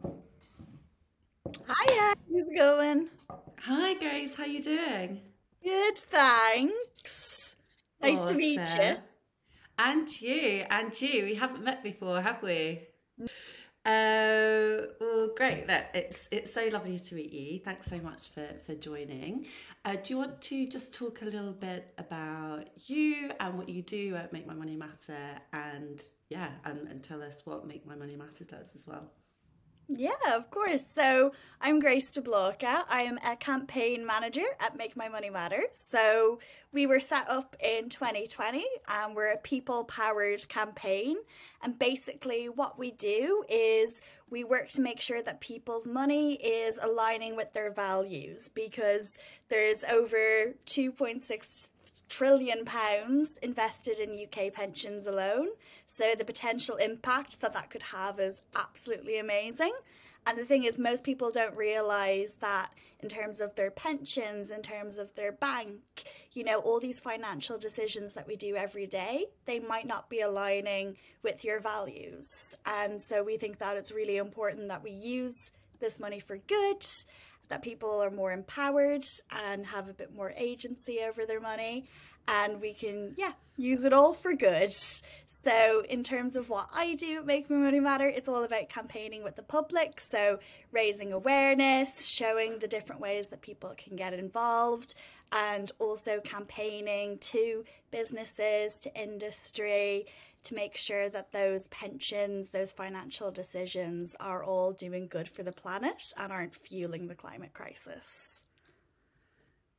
Hiya, how's it going? Hi Grace, how you doing? Good, thanks. Nice to meet you. Awesome. And you. We haven't met before, have we? Well, great. It's so lovely to meet you. Thanks so much for joining. Do you want to just talk a little bit about you and what you do at Make My Money Matter, and yeah, and tell us what Make My Money Matter does as well. Yeah, of course. So I'm Grace De Bláca. I am a campaign manager at Make My Money Matter. So we were set up in 2020 and we're a people powered campaign. And basically, what we do is we work to make sure that people's money is aligning with their values because there's over 2.6 trillion pounds invested in UK pensions alone. So the potential impact that that could have is absolutely amazing. And the thing is, most people don't realise that in terms of their pensions, in terms of their bank, all these financial decisions that we do every day, they might not be aligning with your values. And so we think that it's really important that we use this money for good, that people are more empowered and have a bit more agency over their money, and we can, yeah, use it all for good. So in terms of what I do at Make My Money Matter, it's all about campaigning with the public, so raising awareness, showing the different ways that people can get involved, and also campaigning to businesses, to industry, to make sure that those pensions, those financial decisions are all doing good for the planet and aren't fueling the climate crisis.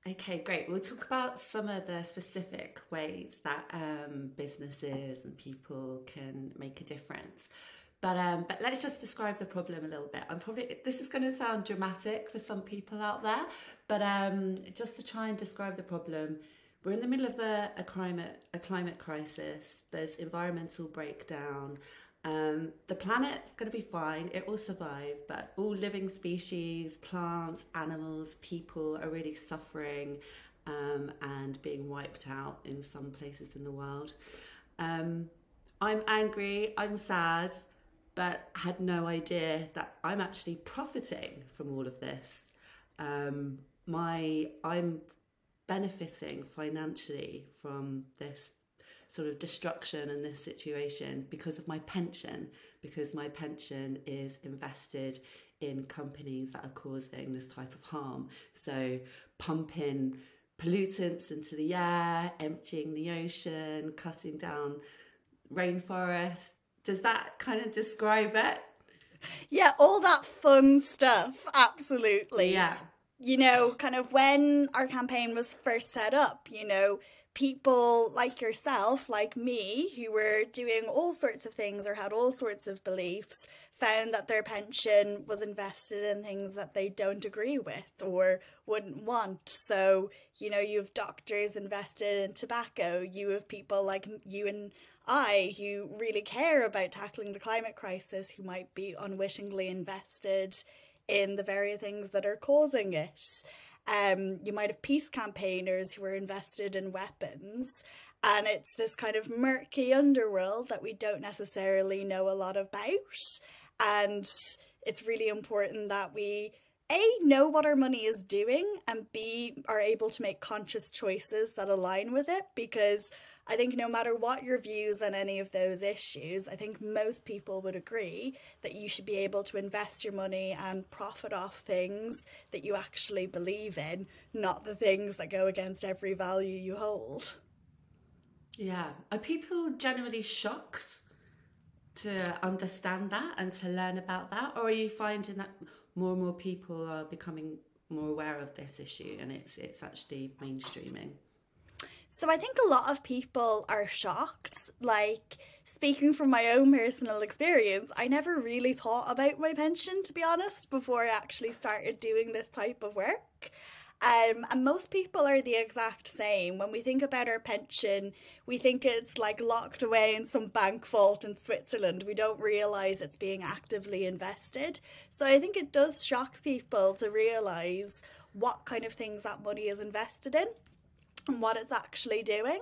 Okay, great. We'll talk about some of the specific ways that businesses and people can make a difference. But let's just describe the problem a little bit. This is going to sound dramatic for some people out there, but just to try and describe the problem, we're in the middle of a climate crisis. There's environmental breakdown. The planet's going to be fine, it will survive, but all living species, plants, animals, people are really suffering and being wiped out in some places in the world. Um, I'm angry, I'm sad, but had no idea that I'm actually profiting from all of this. I'm benefiting financially from this sort of destruction and this situation because of my pension, because my pension is invested in companies that are causing this type of harm. So pumping pollutants into the air, emptying the ocean, cutting down rainforests. Does that kind of describe it? Yeah, all that fun stuff, absolutely. Yeah. Kind of when our campaign was first set up, people like yourself, like me, who were doing all sorts of things or had all sorts of beliefs, found that their pension was invested in things that they don't agree with or wouldn't want. So, you have doctors invested in tobacco, you have people like you and I who really care about tackling the climate crisis who might be unwittingly invested in the very things that are causing it. You might have peace campaigners who are invested in weapons, and it's this kind of murky underworld that we don't necessarily know a lot about. And it's really important that we A, know what our money is doing, and B, are able to make conscious choices that align with it, because I think no matter what your views on any of those issues, I think most people would agree that you should be able to invest your money and profit off things that you actually believe in, not the things that go against every value you hold. Yeah. Are people generally shocked to understand that and to learn about that? Or are you finding that more and more people are becoming more aware of this issue and it's actually mainstreaming? So I think a lot of people are shocked. Like, speaking from my own personal experience, I never really thought about my pension, to be honest, before I actually started doing this type of work. And most people are the exact same. When we think about our pension, we think it's like locked away in some bank vault in Switzerland. We don't realise it's being actively invested. So I think it does shock people to realise what kind of things that money is invested in and what it's actually doing.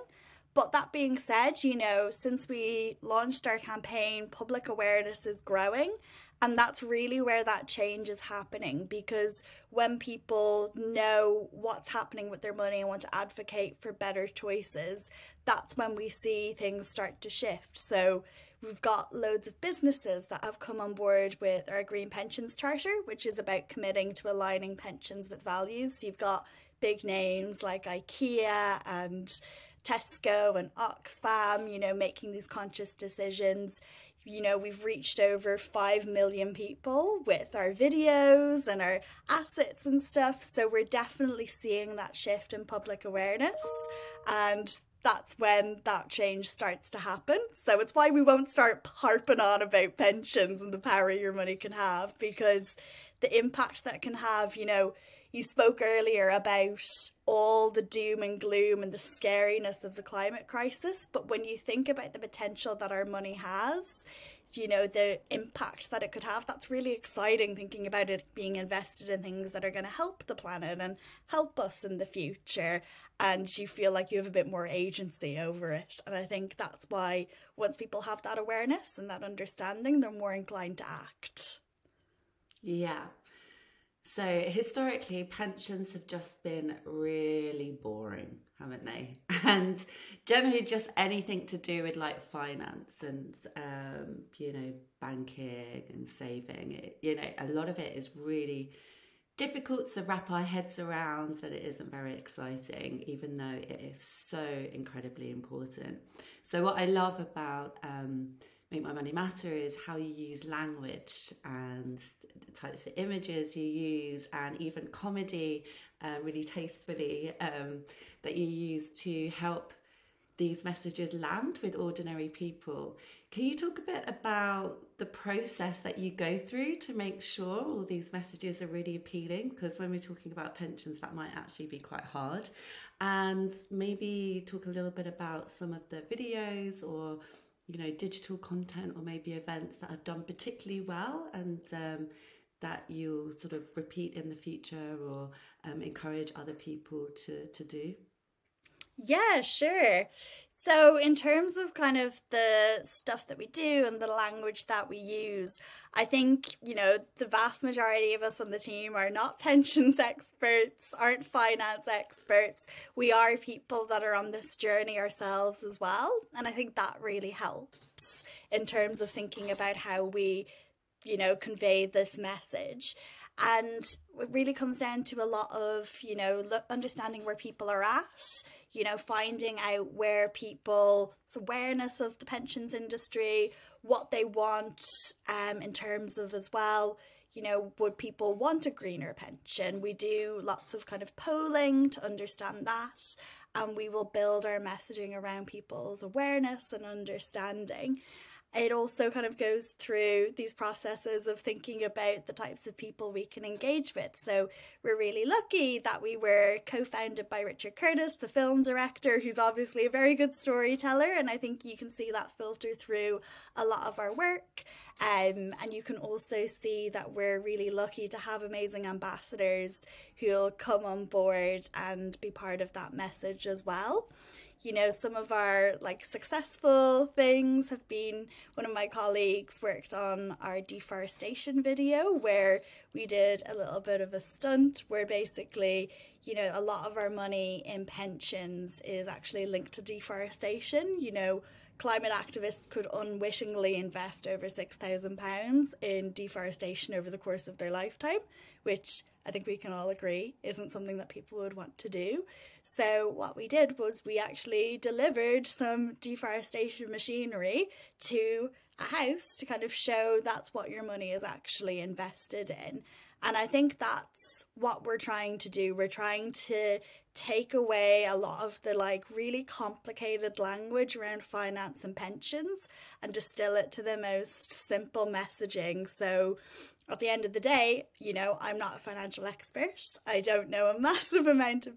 But that being said, you know, since we launched our campaign, public awareness is growing. And that's really where that change is happening, because when people know what's happening with their money and want to advocate for better choices, that's when we see things start to shift. So we've got loads of businesses that have come on board with our Green Pensions Charter, which is about committing to aligning pensions with values. So you've got big names like IKEA and Tesco and Oxfam, you know, making these conscious decisions. You know, we've reached over 5 million people with our videos and our assets and stuff. So we're definitely seeing that shift in public awareness. And that's when that change starts to happen. So it's why we won't start harping on about pensions and the power your money can have, because the impact that can have, you know, you spoke earlier about all the doom and gloom and the scariness of the climate crisis, but when you think about the potential that our money has, you know, the impact that it could have, that's really exciting, thinking about it being invested in things that are going to help the planet and help us in the future, and you feel like you have a bit more agency over it. And I think that's why once people have that awareness and that understanding, they're more inclined to act. Yeah. So historically, pensions have just been really boring, haven't they? And generally just anything to do with like finance and, you know, banking and saving. It, you know, a lot of it is really difficult to wrap our heads around, and it isn't very exciting, even though it is so incredibly important. So what I love about Make My Money Matter is how you use language and the types of images you use, and even comedy, really tastefully, that you use to help these messages land with ordinary people. Can you talk a bit about the process that you go through to make sure all these messages are really appealing? Because when we're talking about pensions, that might actually be quite hard. And maybe talk a little bit about some of the videos or, you know, digital content or maybe events that have done particularly well, and that you'll sort of repeat in the future or encourage other people to do. Yeah, sure. So in terms of kind of the stuff that we do and the language that we use, I think, you know, the vast majority of us on the team are not pensions experts, aren't finance experts. We are people that are on this journey ourselves as well. And I think that really helps in terms of thinking about how we, you know, convey this message. And it really comes down to a lot of, you know, understanding where people are at, you know, finding out where people's awareness of the pensions industry, what they want in terms of as well, you know, would people want a greener pension? We do lots of kind of polling to understand that, and we will build our messaging around people's awareness and understanding. It also kind of goes through these processes of thinking about the types of people we can engage with. So we're really lucky that we were co-founded by Richard Curtis, the film director, who's obviously a very good storyteller. And I think you can see that filter through a lot of our work. And you can also see that we're really lucky to have amazing ambassadors who'll come on board and be part of that message as well. You know, some of our like successful things have been, one of my colleagues worked on our deforestation video where we did a little bit of a stunt where basically, you know, a lot of our money in pensions is actually linked to deforestation. You know, climate activists could unwittingly invest over £6,000 in deforestation over the course of their lifetime, which I think we can all agree isn't something that people would want to do. So what we did was we actually delivered some deforestation machinery to a house to kind of show that's what your money is actually invested in. And I think that's what we're trying to do. We're trying to take away a lot of the like really complicated language around finance and pensions and distill it to the most simple messaging. So at the end of the day, you know, I'm not a financial expert. I don't know a massive amount of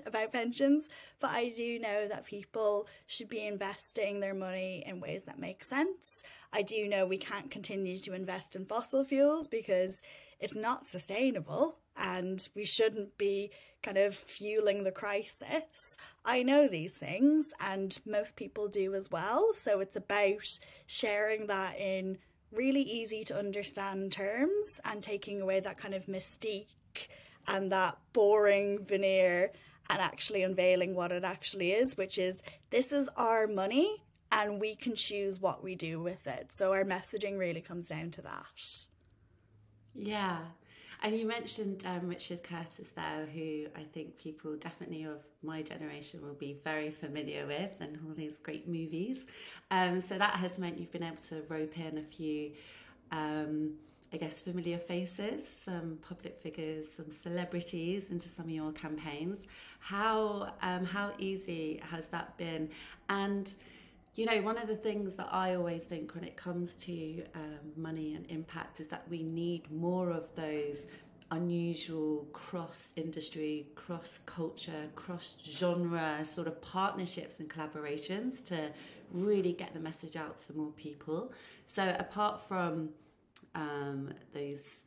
about pensions, but I do know that people should be investing their money in ways that make sense. I do know we can't continue to invest in fossil fuels because it's not sustainable, and we shouldn't be kind of fueling the crisis. I know these things, and most people do as well. So it's about sharing that in really easy to understand terms and taking away that kind of mystique and that boring veneer and actually unveiling what it actually is, which is this is our money and we can choose what we do with it. So our messaging really comes down to that. Yeah. And you mentioned Richard Curtis there, who I think people definitely of my generation will be very familiar with, and all these great movies. So that has meant you've been able to rope in a few, I guess, familiar faces, some public figures, some celebrities into some of your campaigns. How easy has that been? And you know, one of the things that I always think when it comes to money and impact is that we need more of those unusual cross-industry, cross-culture, cross-genre sort of partnerships and collaborations to really get the message out to more people. So apart from those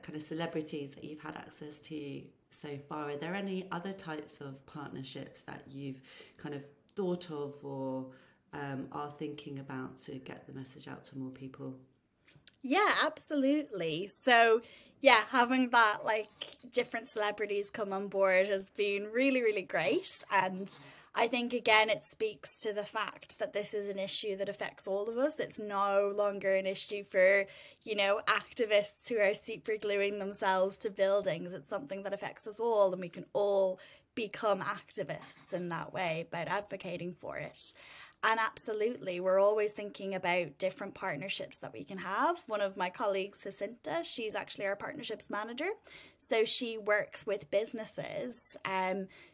kind of celebrities that you've had access to so far, are there any other types of partnerships that you've kind of thought of or are thinking about to get the message out to more people? Yeah, absolutely. So yeah, having that like different celebrities come on board has been really, really great. And I think again, it speaks to the fact that this is an issue that affects all of us. It's no longer an issue for, you know, activists who are super gluing themselves to buildings. It's something that affects us all, and we can all become activists in that way about advocating for it. And absolutely, we're always thinking about different partnerships that we can have. One of my colleagues, Jacinta, she's actually our partnerships manager. So she works with businesses.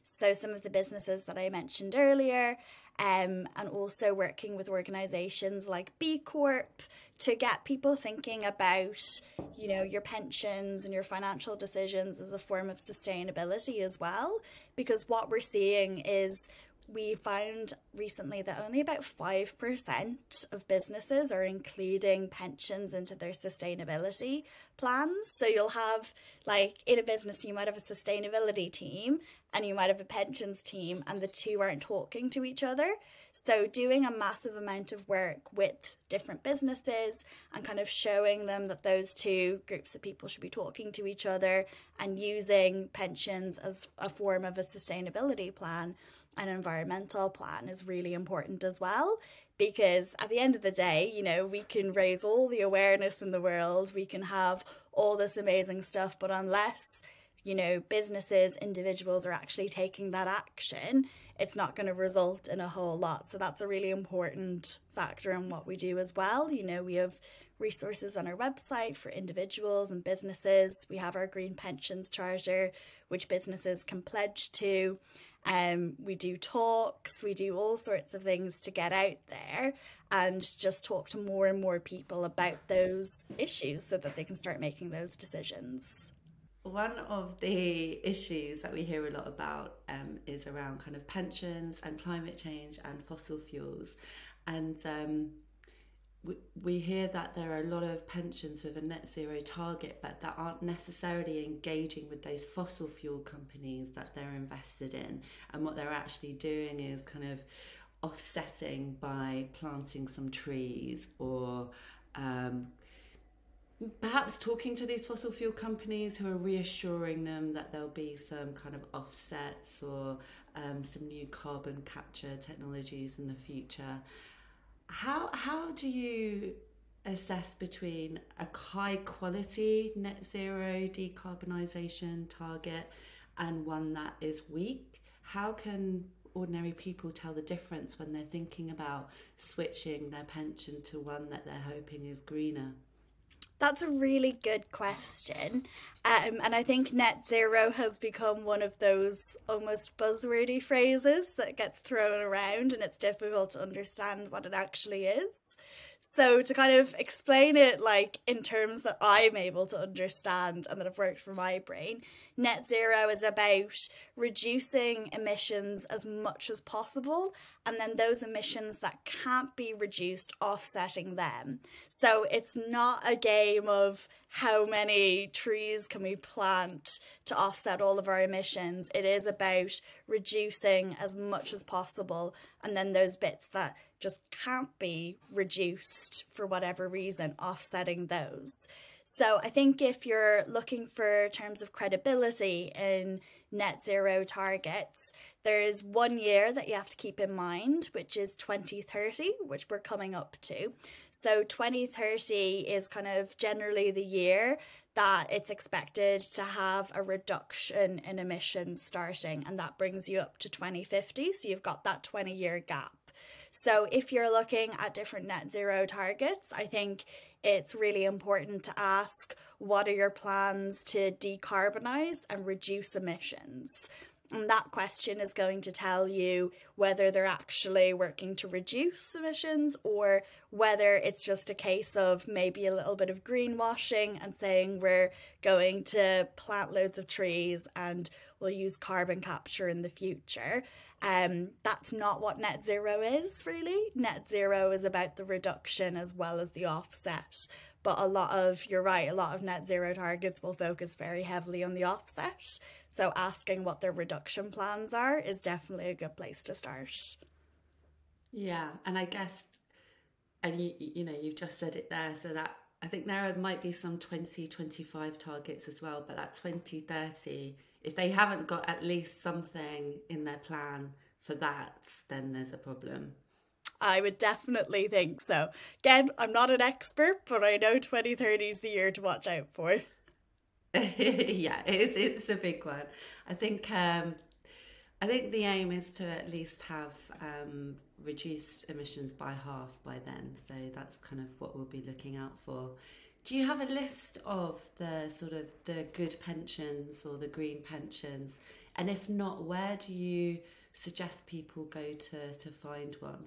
So some of the businesses that I mentioned earlier, and also working with organisations like B Corp to get people thinking about, you know, your pensions and your financial decisions as a form of sustainability as well. Because what we're seeing is we found recently that only about 5% of businesses are including pensions into their sustainability plans. So you'll have, like, in a business, you might have a sustainability team and you might have a pensions team, and the two aren't talking to each other. So doing a massive amount of work with different businesses and kind of showing them that those two groups of people should be talking to each other and using pensions as a form of a sustainability plan, an environmental plan, is really important as well. Because at the end of the day, you know, we can raise all the awareness in the world, we can have all this amazing stuff, but unless, you know, businesses, individuals are actually taking that action, it's not going to result in a whole lot. So that's a really important factor in what we do as well. You know, we have resources on our website for individuals and businesses. We have our Green Pensions Charter, which businesses can pledge to. We do talks, we do all sorts of things to get out there and just talk to more and more people about those issues so that they can start making those decisions. One of the issues that we hear a lot about is around kind of pensions and climate change and fossil fuels. And we hear that there are a lot of pensions with a net zero target, but that aren't necessarily engaging with those fossil fuel companies that they're invested in. And what they're actually doing is kind of offsetting by planting some trees or perhaps talking to these fossil fuel companies who are reassuring them that there'll be some kind of offsets or some new carbon capture technologies in the future. How do you assess between a high quality net zero decarbonisation target and one that is weak? How can ordinary people tell the difference when they're thinking about switching their pension to one that they're hoping is greener? That's a really good question. And I think net zero has become one of those almost buzzwordy phrases that gets thrown around, and it's difficult to understand what it actually is. So to kind of explain it like in terms that I'm able to understand and that have worked for my brain, net zero is about reducing emissions as much as possible, and then those emissions that can't be reduced, offsetting them. So it's not a game of how many trees can we plant to offset all of our emissions. It is about reducing as much as possible, and then those bits that just can't be reduced for whatever reason, offsetting those. So I think if you're looking for terms of credibility in net zero targets, there's 1 year that you have to keep in mind, which is 2030, which we're coming up to. So 2030 is kind of generally the year that it's expected to have a reduction in emissions starting, and that brings you up to 2050. So you've got that 20-year gap. So if you're looking at different net zero targets, I think it's really important to ask, what are your plans to decarbonize and reduce emissions? And that question is going to tell you whether they're actually working to reduce emissions, or whether it's just a case of maybe a little bit of greenwashing and saying we're going to plant loads of trees and we'll use carbon capture in the future. That's not what net zero is, really. Net zero is about the reduction as well as the offset. But you're right, a lot of net zero targets will focus very heavily on the offset. So asking what their reduction plans are is definitely a good place to start. Yeah, and I guess, and you've just said it there, so that I think there might be some 2025 targets as well, but that 2030, if they haven't got at least something in their plan for that, then there's a problem. I would definitely think so. Again, I'm not an expert, but I know 2030 is the year to watch out for. Yeah, it's a big one. I think the aim is to at least have reduced emissions by half by then. So that's kind of what we'll be looking out for. Do you have a list of the sort of the good pensions or the green pensions? And if not, where do you suggest people go to find one?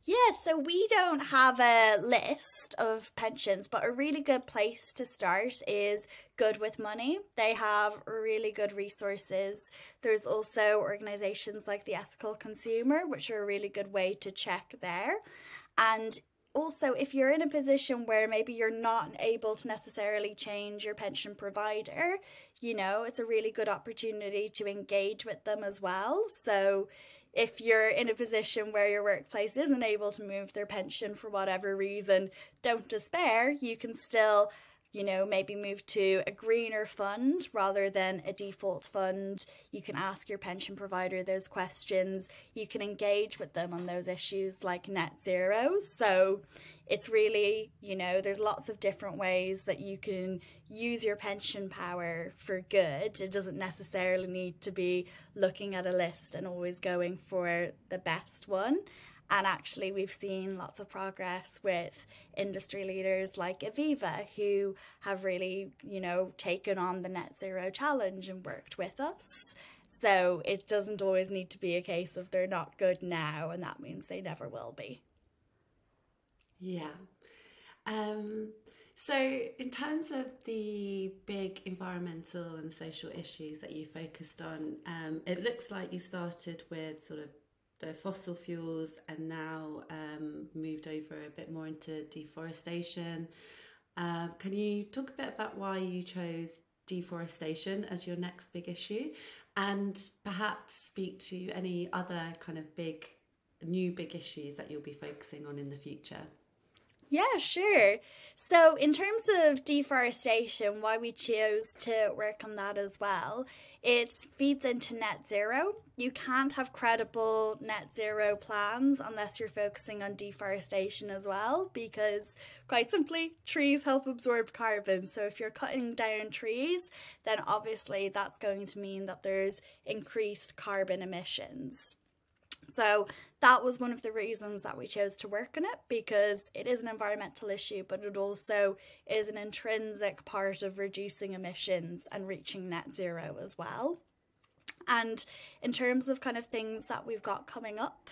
Yeah, so we don't have a list of pensions, but a really good place to start is Good with Money. They have really good resources. There's also organisations like the Ethical Consumer, which are a really good way to check there. And also, if you're in a position where maybe you're not able to necessarily change your pension provider, it's a really good opportunity to engage with them as well. So if you're in a position where your workplace isn't able to move their pension for whatever reason, don't despair. You can still, maybe move to a greener fund rather than a default fund. You can ask your pension provider those questions. You can engage with them on those issues like net zero. So it's really, there's lots of different ways that you can use your pension power for good. It doesn't necessarily need to be looking at a list and always going for the best one. And actually, we've seen lots of progress with industry leaders like Aviva, who have really, taken on the net zero challenge and worked with us. So it doesn't always need to be a case of they're not good now, and that means they never will be. Yeah. So in terms of the big environmental and social issues that you focused on, it looks like you started with sort of the fossil fuels and now moved over a bit more into deforestation. Can you talk a bit about why you chose deforestation as your next big issue, and perhaps speak to any other kind of new big issues that you'll be focusing on in the future? Yeah, sure. So in terms of deforestation, why we chose to work on that as well, it feeds into net zero. You can't have credible net zero plans unless you're focusing on deforestation as well, because quite simply, trees help absorb carbon. So if you're cutting down trees, then obviously that's going to mean that there's increased carbon emissions. So that was one of the reasons that we chose to work on it, because it is an environmental issue, but it also is an intrinsic part of reducing emissions and reaching net zero as well. And in terms of kind of things that we've got coming up,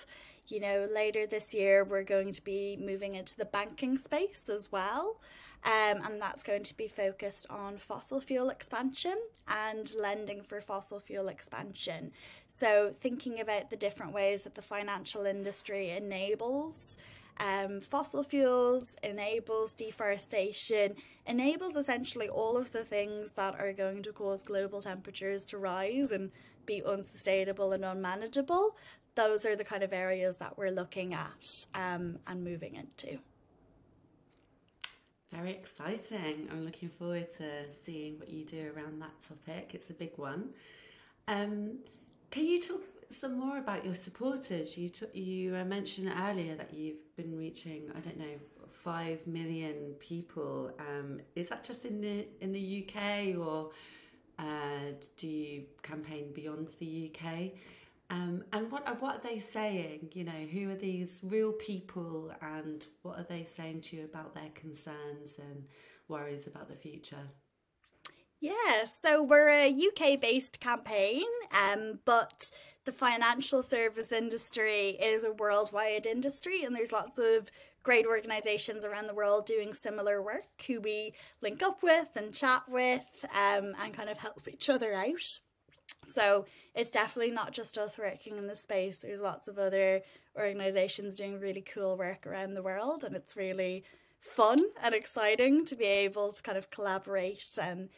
later this year, we're going to be moving into the banking space as well. And that's going to be focused on fossil fuel expansion and lending for fossil fuel expansion. So thinking about the different ways that the financial industry enables fossil fuels, enables deforestation, enables essentially all of the things that are going to cause global temperatures to rise and be unsustainable and unmanageable. Those are the kind of areas that we're looking at and moving into. Very exciting. I'm looking forward to seeing what you do around that topic. It's a big one. Can you talk some more about your supporters? You mentioned earlier that you've been reaching, I don't know, 5 million people. Is that just in the UK, or do you campaign beyond the UK? And what are they saying? You know, who are these real people, and what are they saying to you about their concerns and worries about the future? Yeah, so we're a UK-based campaign, but the financial service industry is a worldwide industry, and there's lots of great organisations around the world doing similar work who we link up with and chat with, and kind of help each other out. So it's definitely not just us working in this space. There's lots of other organisations doing really cool work around the world, and it's really fun and exciting to be able to kind of collaborate and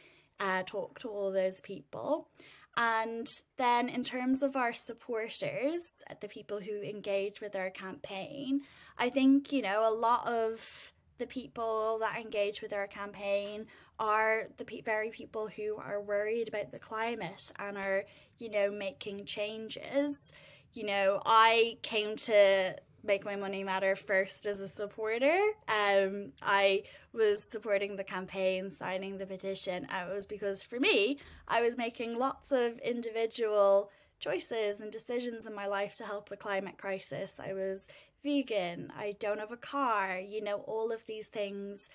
talk to all those people. And then in terms of our supporters, the people who engage with our campaign, I think, you know, a lot of the people that engage with our campaign are the very people who are worried about the climate and are, you know, making changes. You know, I came to Make My Money Matter first as a supporter. I was supporting the campaign, signing the petition. It was because for me, I was making lots of individual choices and decisions in my life to help the climate crisis. I was vegan, I don't have a car, you know, all of these things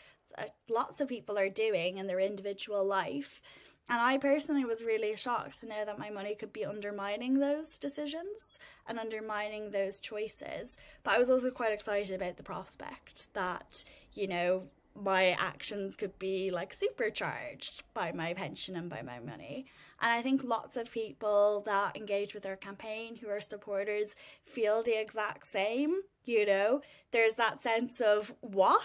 lots of people are doing in their individual life. And I personally was really shocked to know that my money could be undermining those decisions and undermining those choices. But I was also quite excited about the prospect that, you know, my actions could be like supercharged by my pension and by my money. And I think lots of people that engage with our campaign who are supporters feel the exact same. You know, there's that sense of, what?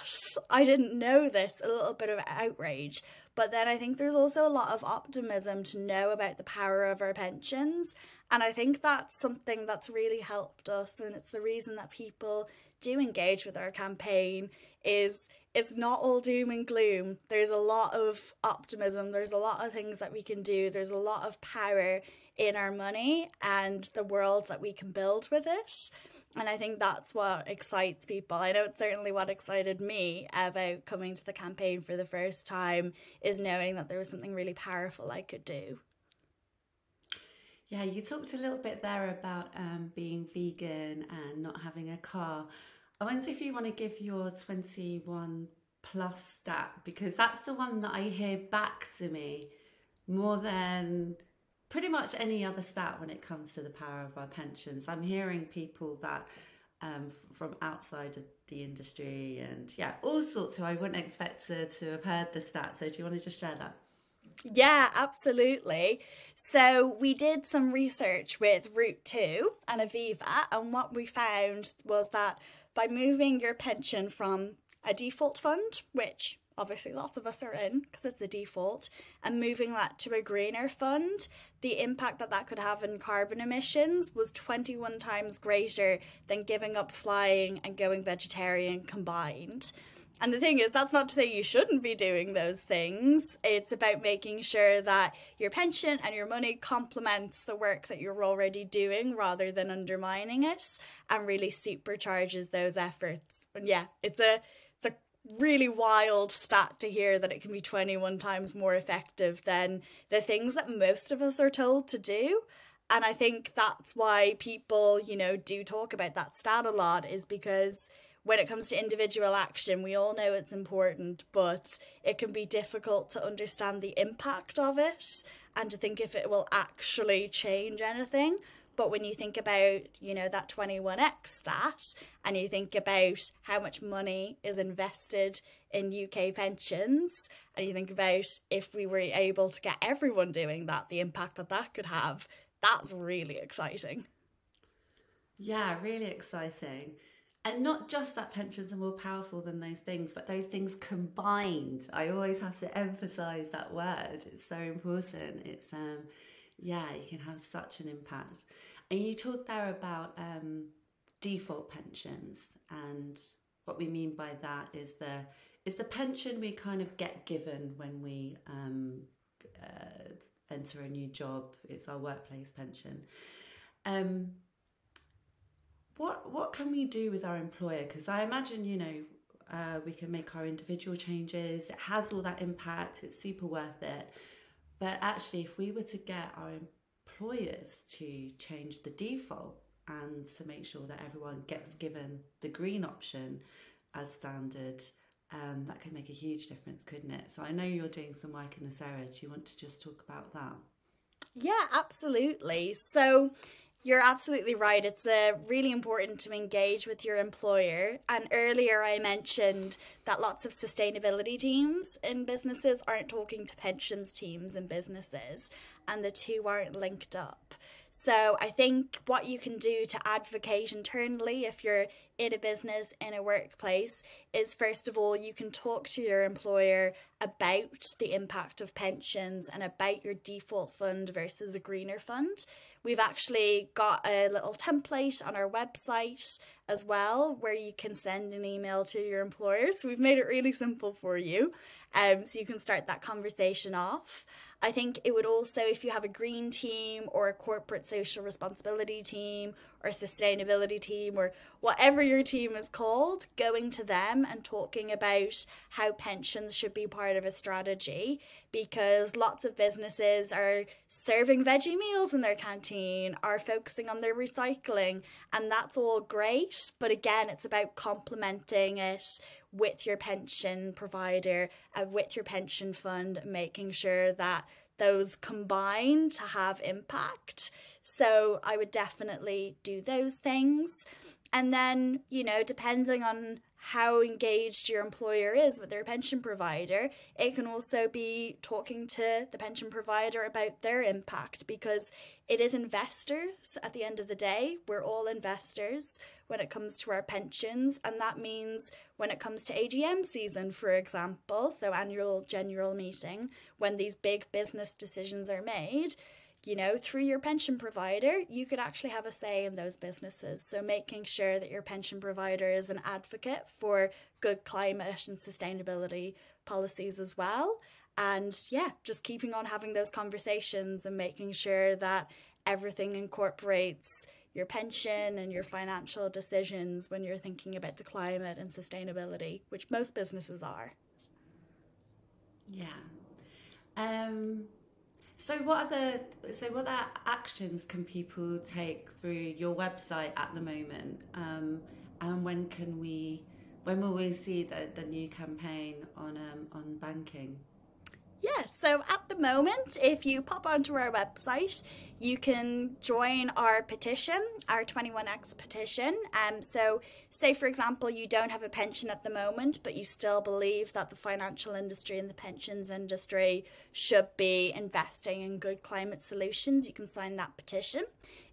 I didn't know this, a little bit of outrage. But then I think there's also a lot of optimism to know about the power of our pensions. And I think that's something that's really helped us. And it's the reason that people do engage with our campaign is it's not all doom and gloom. There's a lot of optimism. There's a lot of things that we can do. There's a lot of power in our money and the world that we can build with it. And I think that's what excites people. I know it's certainly what excited me about coming to the campaign for the first time, is knowing that there was something really powerful I could do. Yeah, you talked a little bit there about being vegan and not having a car. I wonder if you want to give your 21 plus stat, because that's the one that I hear back to me more than pretty much any other stat when it comes to the power of our pensions. I'm hearing people that from outside of the industry and all sorts who I wouldn't expect to have heard the stat. So do you want to just share that? Yeah, absolutely. So we did some research with Route 2 and Aviva, and what we found was that by moving your pension from a default fund, which obviously lots of us are in because it's a default, and moving that to a greener fund, the impact that that could have in carbon emissions was 21 times greater than giving up flying and going vegetarian combined. And the thing is, that's not to say you shouldn't be doing those things. It's about making sure that your pension and your money complements the work that you're already doing rather than undermining it, and really supercharges those efforts. And yeah, it's a really wild stat to hear that it can be 21 times more effective than the things that most of us are told to do. And I think that's why people, you know, do talk about that stat a lot, is because when it comes to individual action, we all know it's important, but it can be difficult to understand the impact of it and to think if it will actually change anything. But when you think about, you know, that 21x stat, and you think about how much money is invested in UK pensions, and you think about if we were able to get everyone doing that, the impact that that could have, that's really exciting. Yeah, really exciting. And not just that pensions are more powerful than those things, but those things combined. I always have to emphasize that word. It's so important. It's, yeah, you can have such an impact. And you talked there about default pensions, and what we mean by that is the pension we kind of get given when we enter a new job. It's our workplace pension. What can we do with our employer? Because I imagine, you know, we can make our individual changes. It has all that impact. It's super worth it. But actually, if we were to get our employers to change the default and to make sure that everyone gets given the green option as standard, that could make a huge difference, couldn't it? So I know you're doing some work in this area. Do you want to just talk about that? Yeah, absolutely. So you're absolutely right. It's really important to engage with your employer. And earlier I mentioned that lots of sustainability teams in businesses aren't talking to pensions teams in businesses, and the two aren't linked up. So I think what you can do to advocate internally if you're in a business, in a workplace, is first of all, you can talk to your employer about the impact of pensions and about your default fund versus a greener fund. We've actually got a little template on our website as well where you can send an email to your employer. So we've made it really simple for you. So you can start that conversation off. I think it would also, if you have a green team or a corporate social responsibility team or a sustainability team or whatever your team is called, going to them and talking about how pensions should be part of a strategy, because lots of businesses are serving veggie meals in their canteen, are focusing on their recycling, and that's all great. But again, it's about complementing it with your pension provider and with your pension fund, making sure that those combine to have impact. So I would definitely do those things. And then, you know, depending on how engaged your employer is with their pension provider, it can also be talking to the pension provider about their impact, because it is investors at the end of the day. We're all investors when it comes to our pensions, and that means when it comes to AGM season, for example, so annual general meeting, when these big business decisions are made, you know, through your pension provider, you could actually have a say in those businesses. So making sure that your pension provider is an advocate for good climate and sustainability policies as well. And yeah, just keeping on having those conversations and making sure that everything incorporates your pension and your financial decisions when you're thinking about the climate and sustainability, which most businesses are. Yeah. So what actions can people take through your website at the moment? And when will we see the new campaign on banking? Yeah, so at the moment, if you pop onto our website, you can join our petition, our 21X petition. So say, for example, you don't have a pension at the moment, but you still believe that the financial industry and the pensions industry should be investing in good climate solutions, you can sign that petition.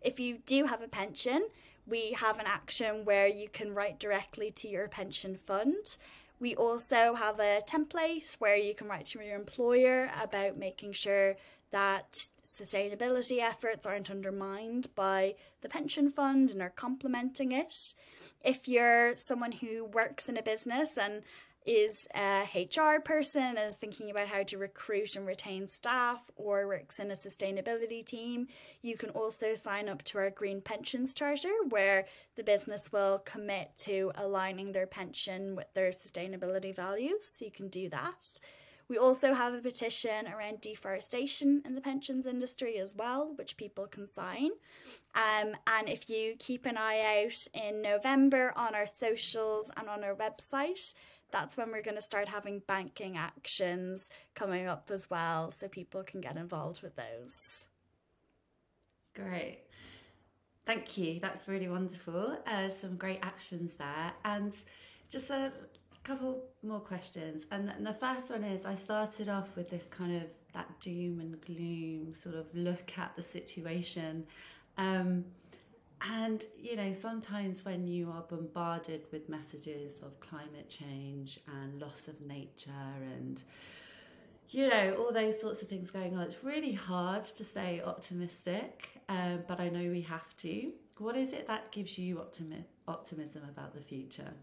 If you do have a pension, we have an action where you can write directly to your pension fund. We also have a template where you can write to your employer about making sure that sustainability efforts aren't undermined by the pension fund and are complementing it. If you're someone who works in a business and is a HR person, is thinking about how to recruit and retain staff, or works in a sustainability team, you can also sign up to our Green Pensions Charter, where the business will commit to aligning their pension with their sustainability values. So you can do that. We also have a petition around deforestation in the pensions industry as well, which people can sign. And if you keep an eye out in November on our socials and on our website, that's when we're going to start having banking actions coming up as well, so people can get involved with those. Great. Thank you. That's really wonderful. Some great actions there. And just a couple more questions. And the first one is, I started off with this kind of that doom and gloom sort of look at the situation. And, you know, sometimes when you are bombarded with messages of climate change and loss of nature and, you know, all those sorts of things going on, it's really hard to stay optimistic, but I know we have to. What is it that gives you optimism about the future?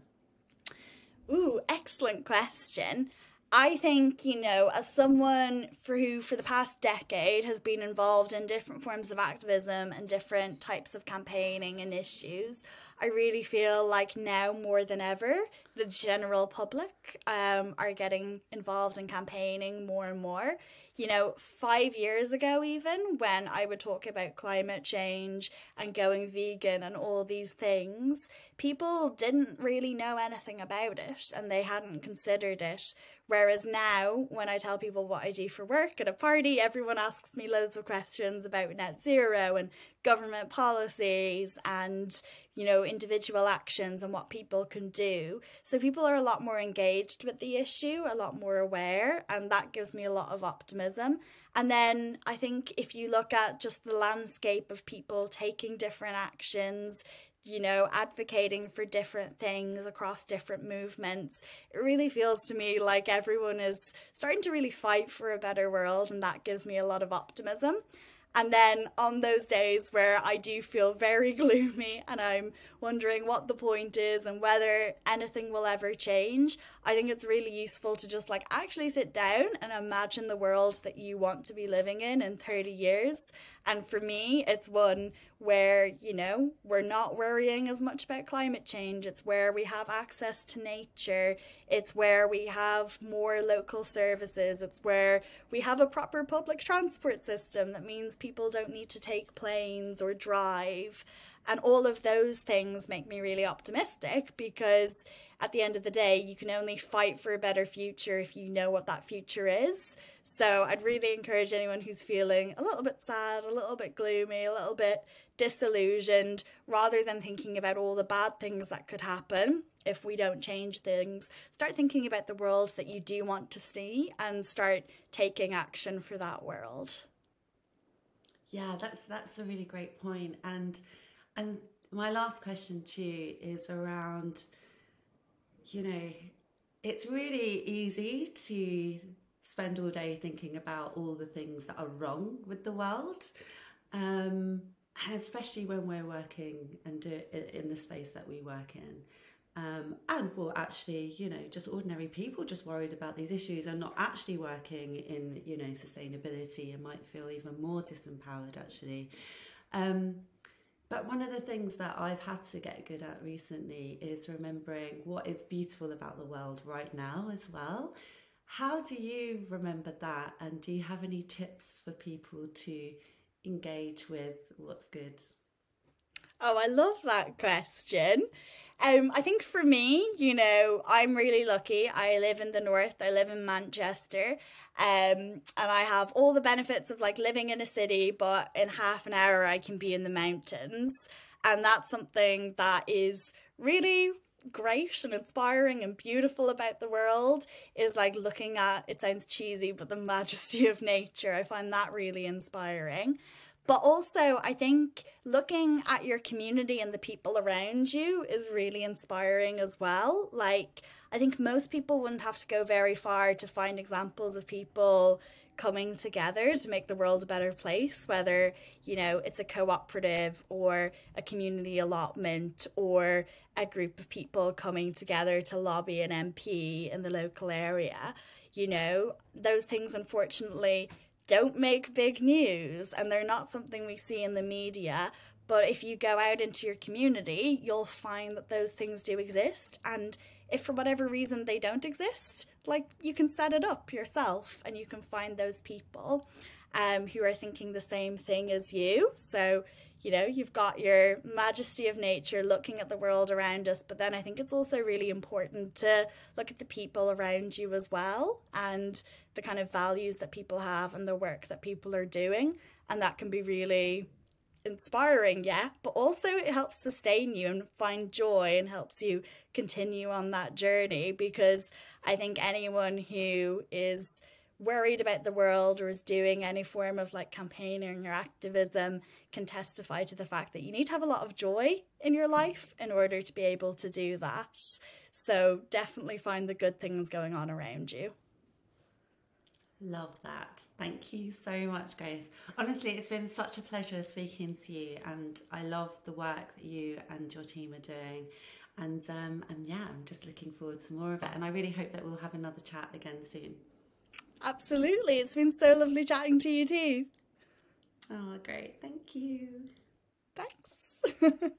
Ooh, excellent question. I think, you know, as someone who for the past decade has been involved in different forms of activism and different types of campaigning and issues, I really feel like now more than ever, the general public are getting involved in campaigning more and more. You know, 5 years ago, even when I would talk about climate change and going vegan and all these things, people didn't really know anything about it and they hadn't considered it. Whereas now, when I tell people what I do for work at a party, everyone asks me loads of questions about net zero and government policies and, you know, individual actions and what people can do. So people are a lot more engaged with the issue, a lot more aware, and that gives me a lot of optimism. And then I think if you look at just the landscape of people taking different actions, you know, advocating for different things across different movements, it really feels to me like everyone is starting to really fight for a better world, and that gives me a lot of optimism. And then on those days where I do feel very gloomy and I'm wondering what the point is and whether anything will ever change, I think it's really useful to just like actually sit down and imagine the world that you want to be living in 30 years. And for me, it's one where, you know, we're not worrying as much about climate change. It's where we have access to nature. It's where we have more local services. It's where we have a proper public transport system that means people don't need to take planes or drive. And all of those things make me really optimistic because at the end of the day, you can only fight for a better future if you know what that future is. So I'd really encourage anyone who's feeling a little bit sad, a little bit gloomy, a little bit disillusioned, rather than thinking about all the bad things that could happen if we don't change things, start thinking about the world that you do want to see and start taking action for that world. Yeah, that's a really great point. And my last question to you is around, you know, it's really easy to spend all day thinking about all the things that are wrong with the world, especially when we're working and do it in the space that we work in. And well, actually, you know, just ordinary people just worried about these issues and not actually working in, you know, sustainability and might feel even more disempowered actually. But one of the things that I've had to get good at recently is remembering what is beautiful about the world right now as well. How do you remember that? And do you have any tips for people to engage with what's good? Oh, I love that question. I think for me, you know, I'm really lucky. I live in the north. I live in Manchester. And I have all the benefits of like living in a city, but in half an hour I can be in the mountains. And that's something that is really great and inspiring and beautiful about the world, is like looking at, it sounds cheesy, but the majesty of nature. I find that really inspiring. But also, I think looking at your community and the people around you is really inspiring as well. Like, I think most people wouldn't have to go very far to find examples of people coming together to make the world a better place, whether, you know, it's a cooperative or a community allotment or a group of people coming together to lobby an MP in the local area. You know, those things, unfortunately, don't make big news and they're not something we see in the media. But if you go out into your community, you'll find that those things do exist. And if for whatever reason they don't exist, like, you can set it up yourself and you can find those people who are thinking the same thing as you. So, you know, you've got your majesty of nature looking at the world around us, but then I think it's also really important to look at the people around you as well and the kind of values that people have and the work that people are doing. And that can be really inspiring, yeah, but also it helps sustain you and find joy and helps you continue on that journey, because I think anyone who is worried about the world or is doing any form of like campaigning or activism can testify to the fact that you need to have a lot of joy in your life in order to be able to do that. So definitely find the good things going on around you. Love that. Thank you so much, Grace. Honestly, it's been such a pleasure speaking to you, and I love the work that you and your team are doing. And yeah, I'm just looking forward to more of it. And I really hope that we'll have another chat again soon. Absolutely. It's been so lovely chatting to you too. Oh, great. Thank you. Thanks.